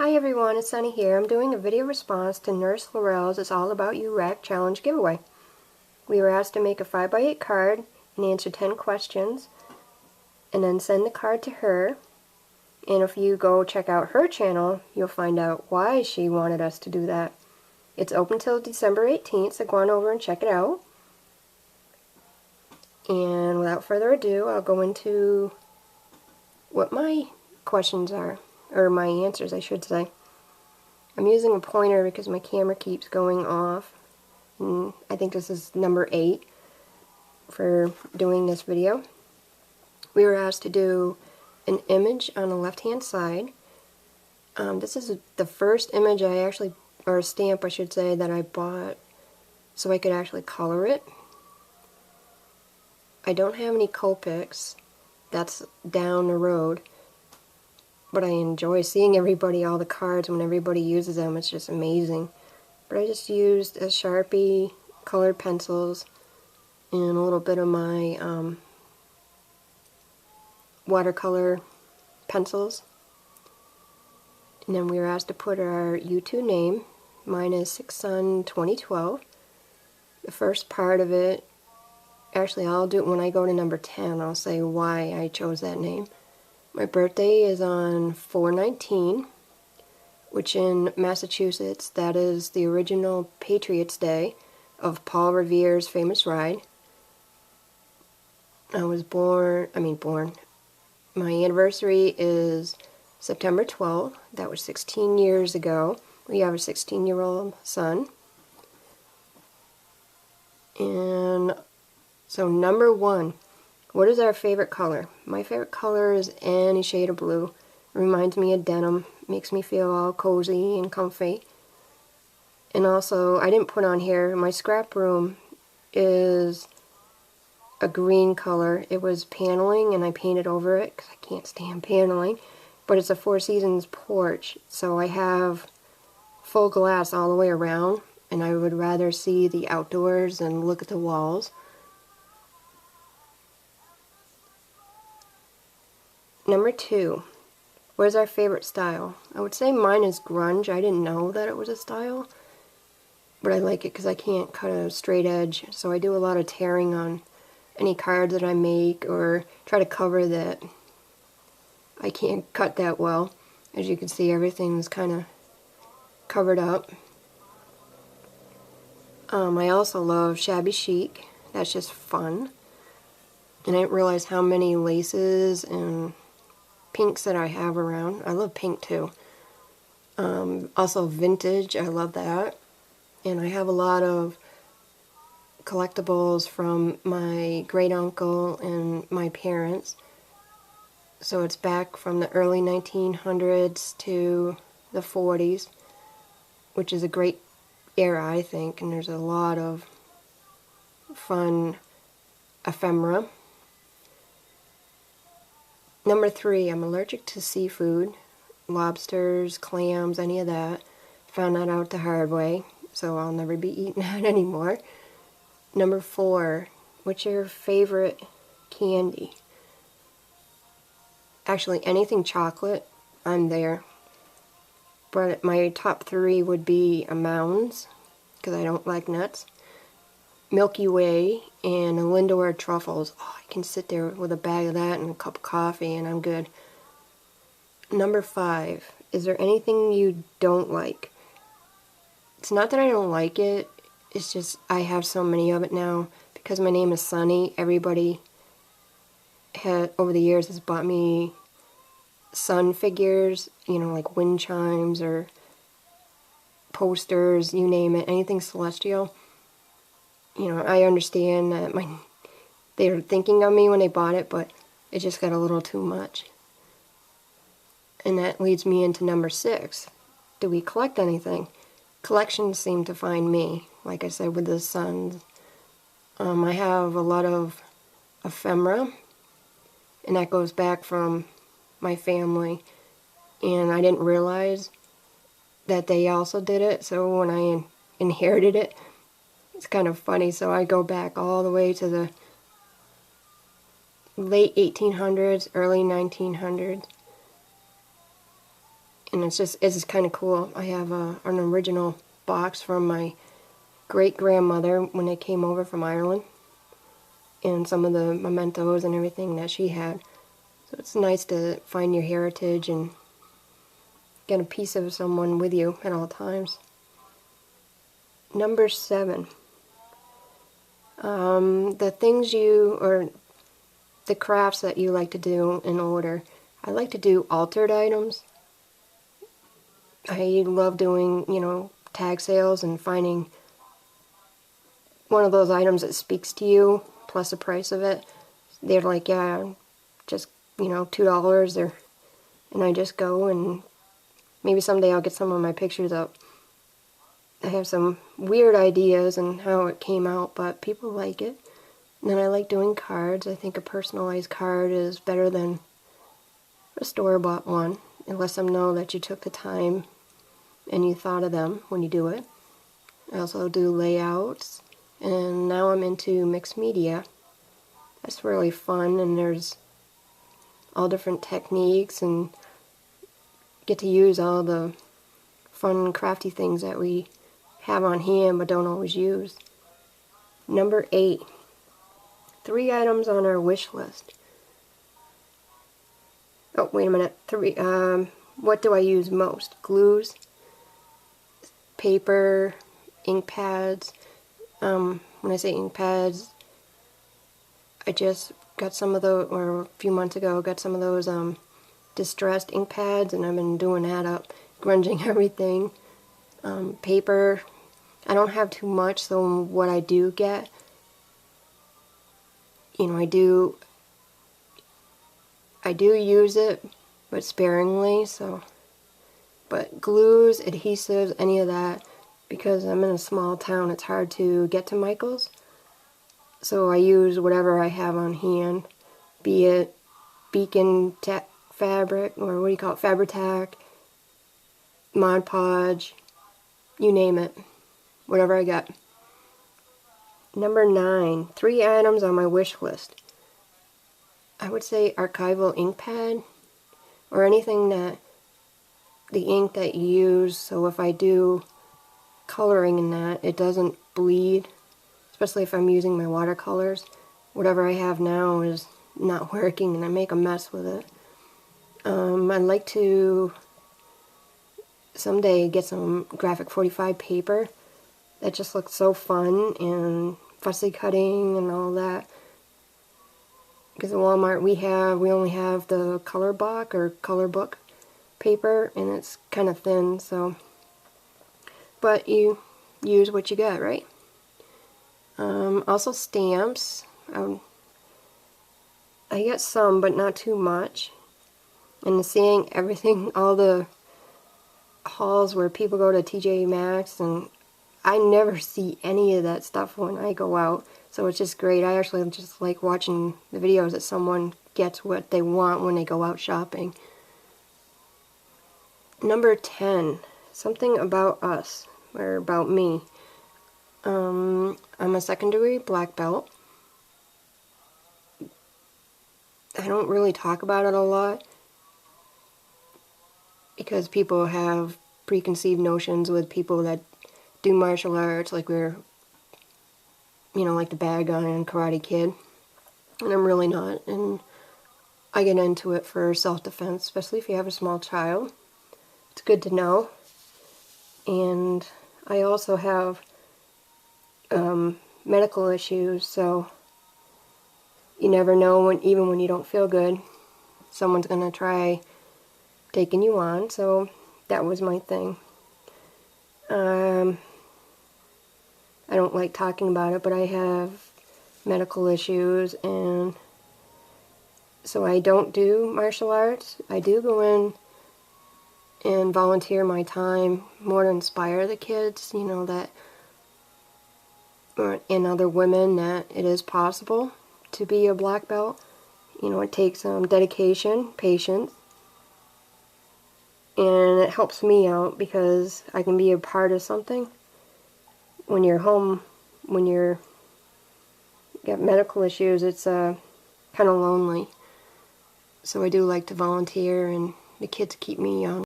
Hi everyone, it's Sunny here. I'm doing a video response to NurseLarelle's It's All About You RAK Challenge giveaway. We were asked to make a 5x8 card and answer 10 questions and then send the card to her. And if you go check out her channel, you'll find out why she wanted us to do that. It's open till December 18th, so go on over and check it out. And without further ado, I'll go into what my questions are. Or my answers, I should say. I'm using a pointer because my camera keeps going off. And I think this is number 8 for doing this video. We were asked to do an image on the left-hand side. This is the first image I actually, or a stamp I should say, that I bought so I could actually color it. I don't have any Copics. That's down the road. But I enjoy seeing all the cards when everybody uses them. It's just amazing. But I just used a Sharpie, colored pencils, and a little bit of my watercolor pencils. And then we were asked to put our YouTube name. Mine is 6/Sun/2012. The first part of it, actually I'll do it when I go to number 10. I'll say why I chose that name. My birthday is on 4/19, which in Massachusetts, that is the original Patriots' Day of Paul Revere's famous ride. I was born, my anniversary is September 12th. That was 16 years ago. We have a 16-year-old son. And so number 1. What is our favorite color? My favorite color is any shade of blue. It reminds me of denim. Makes me feel all cozy and comfy. And also, I didn't put on here, my scrap room is a green color. It was paneling and I painted over it because I can't stand paneling. But it's a Four Seasons porch, so I have full glass all the way around. And I would rather see the outdoors and look at the walls. Number 2, what is our favorite style? I would say mine is grunge. I didn't know that it was a style, but I like it because I can't cut a straight edge, so I do a lot of tearing on any cards that I make or try to cover that I can't cut that well. As you can see, everything's kind of covered up. I also love shabby chic. That's just fun. And I didn't realize how many laces and pinks that I have around. I love pink too. Also vintage, I love that. And I have a lot of collectibles from my great uncle and my parents. So it's back from the early 1900s to the 40s, which is a great era, I think, and there's a lot of fun ephemera. Number 3, I'm allergic to seafood, lobsters, clams, any of that. Found that out the hard way, so I'll never be eating that anymore. Number 4, what's your favorite candy? Actually, anything chocolate, I'm there. But my top 3 would be a Mounds, because I don't like nuts, Milky Way, and a Lindor truffles. Oh, I can sit there with a bag of that and a cup of coffee and I'm good. Number 5, is there anything you don't like? It's not that I don't like it, it's just I have so many of it now. Because my name is Sunny, everybody over the years has bought me sun figures, like wind chimes or posters, you name it, anything celestial. I understand that they were thinking of me when they bought it, but it just got a little too much. And that leads me into number 6. Do we collect anything? Collections seem to find me, like I said, with the suns. I have a lot of ephemera, and that goes back from my family. And I didn't realize that they also did it, so when I inherited it, it's kind of funny, so I go back all the way to the late 1800s, early 1900s. And it's kind of cool. I have an original box from my great-grandmother when they came over from Ireland, and some of the mementos and everything that she had. So it's nice to find your heritage and get a piece of someone with you at all times. Number 7. The things or the crafts that you like to do in order. I like to do altered items. I love doing, tag sales and finding one of those items that speaks to you, plus the price of it. They're like, yeah, just, $2, and I just go, and maybe someday I'll get some of my pictures up. I have some weird ideas and how it came out, but people like it. And then I like doing cards. I think a personalized card is better than a store-bought one. It lets them know that you took the time and you thought of them when you do it. I also do layouts, and now I'm into mixed media. That's really fun, and there's all different techniques, and get to use all the fun crafty things that we have on hand but don't always use. Number 8. 3 items on our wish list. Oh, wait a minute. 3. What do I use most? Glues, paper, ink pads. When I say ink pads, I just got some of those, or a few months ago, got some of those distressed ink pads, and I've been doing that up, grunging everything. Paper, I don't have too much, so what I do get, I do use it, but sparingly, so. But glues, adhesives, any of that, because I'm in a small town, it's hard to get to Michael's. So I use whatever I have on hand, be it Beacon fabric, or what do you call it, Fabri-Tac, Mod Podge, you name it, whatever I got. Number 9, 3 items on my wish list. I would say archival ink pad, or anything that, the ink that you use, so if I do coloring in that, it doesn't bleed, especially if I'm using my watercolors. Whatever I have now is not working, and I make a mess with it. I'd like to someday get some graphic 45 paper. That just looks so fun, and fussy cutting and all that. Because at Walmart we only have the color block or color book paper, and it's kind of thin, so. But you use what you got, right? Also stamps. I get some, but not too much. And seeing everything, all the hauls where people go to TJ Maxx, and I never see any of that stuff when I go out, so it's just great. I actually just like watching the videos that someone gets what they want when they go out shopping. Number 10, something about us, or about me. I'm a second-degree black belt. I don't really talk about it a lot because people have preconceived notions with people that do martial arts, like we're, like the bad guy in Karate Kid. And I'm really not. And I get into it for self-defense, especially if you have a small child. It's good to know. And I also have medical issues, so you never know, even when you don't feel good, someone's going to try taking you on, so that was my thing. I don't like talking about it, but I have medical issues, and so I don't do martial arts. I do go in and volunteer my time more to inspire the kids, that, and other women, that it is possible to be a black belt. It takes dedication, patience, and it helps me out because I can be a part of something. When you're home, when you got medical issues, it's kind of lonely. So I do like to volunteer, and the kids keep me young.